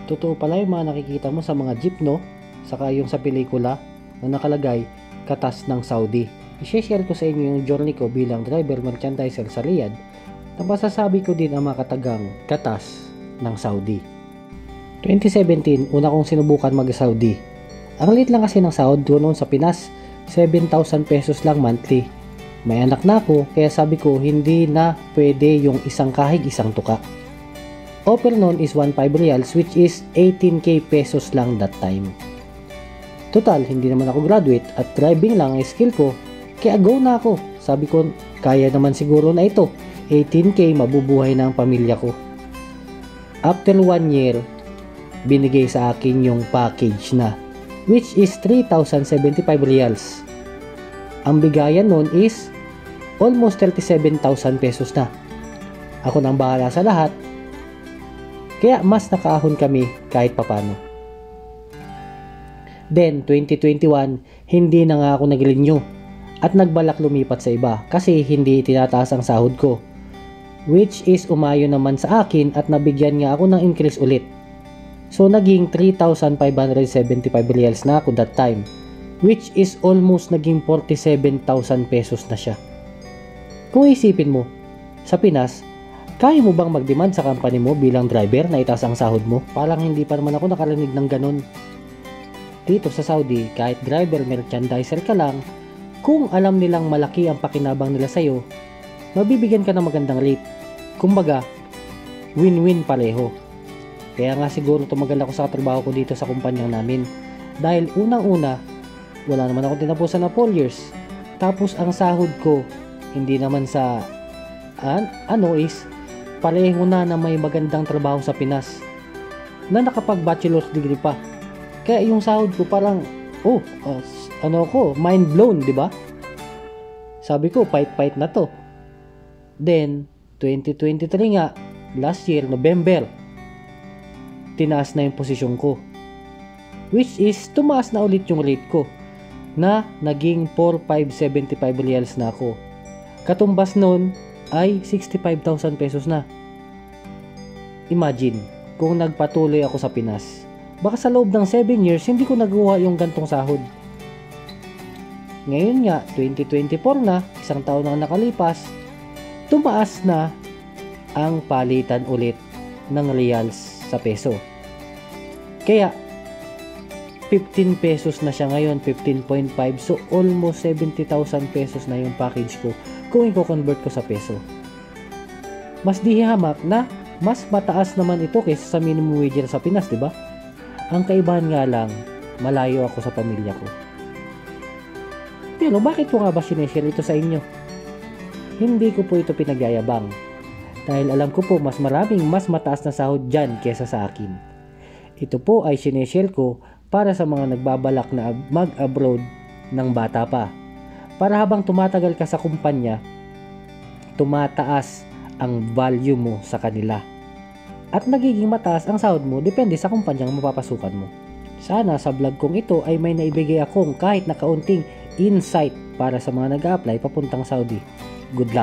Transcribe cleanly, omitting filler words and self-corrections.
Totoo pala yung mga nakikita mo sa mga jeep, no? Saka yung sa pelikula na nakalagay, katas ng Saudi. I-share ko sa inyo yung journey ko bilang driver merchandiser sa Riyadh na masasabi ko din ang mga katagang katas ng Saudi. 2017, una kong sinubukan mag-Saudi. Ang liit lang kasi ng sahod ko noon sa Pinas, 7,000 pesos lang monthly. May anak na ako, kaya sabi ko hindi na pwede yung isang kahig isang tuka. Offer noon is 1.5 reals which is 18k pesos lang that time. Total, hindi naman ako graduate at driving lang ang skill ko, kaya go na ako. Sabi ko, kaya naman siguro na ito, 18k mabubuhay na ang pamilya ko. After 1 year, binigay sa akin yung package na, which is 3,075 reals. Ang bigayan noon is almost 37,000 pesos na. Ako nang bahala sa lahat, kaya mas nakaahon kami kahit papano. Then, 2021, hindi na nga ako nag-renew at nagbalak lumipat sa iba kasi hindi tinataas ang sahod ko. Which is umayo naman sa akin at nabigyan nga ako ng increase ulit. So, naging 3,575 reals na ako that time. Which is almost naging 47,000 pesos na siya. Kung isipin mo, sa Pinas, kaya mo bang mag-demand sa company mo bilang driver na itaas ang sahod mo? Parang hindi pa naman ako nakarinig ng ganun. Dito sa Saudi, kahit driver merchandiser ka lang, kung alam nilang malaki ang pakinabang nila sa'yo, mabibigyan ka ng magandang rate. Kumbaga, win-win pareho. Kaya nga siguro tumagal ako sa trabaho ko dito sa kumpanyang namin. Dahil unang-una, wala naman ako tinapusan na 4 years. Tapos ang sahod ko, hindi naman sa is pareho na may magandang trabaho sa Pinas na nakapag-bachelor's degree pa. Kaya yung sahod ko parang mind blown, di ba? Sabi ko, fight na to. Then 2023 nga, last year November, tinaas na yung posisyon ko, which is tumaas na ulit yung rate ko na naging 4,575 reals na ako. Katumbas nun ay 65,000 pesos na. Imagine, kung nagpatuloy ako sa Pinas, baka sa loob ng 7 years, hindi ko nagawa yung gantong sahod. Ngayon nga, 2024 na, isang taon na nakalipas, tumaas na ang palitan ulit ng reals sa peso. Kaya, 15 pesos na siya ngayon, 15.5. So, almost 70,000 pesos na yung package ko kung i-convert ko sa peso. Mas di hamak na mas mataas naman ito kaysa sa minimum wage sa Pinas, di ba? Ang kaibahan nga lang, malayo ako sa pamilya ko. Pero bakit ko nga ba sineshare ito sa inyo? Hindi ko po ito pinagyayabang. Dahil alam ko po mas mataas na sahod dyan kaysa sa akin. Ito po ay sineshare ko para sa mga nagbabalak na mag-abroad ng bata pa. Para habang tumatagal ka sa kumpanya, tumataas ang value mo sa kanila. At nagiging mataas ang sahod mo depende sa kumpanyang mapapasukan mo. Sana sa vlog kong ito ay may naibigay akong kahit na kaunting insight para sa mga nag-a-apply papuntang Saudi. Good luck!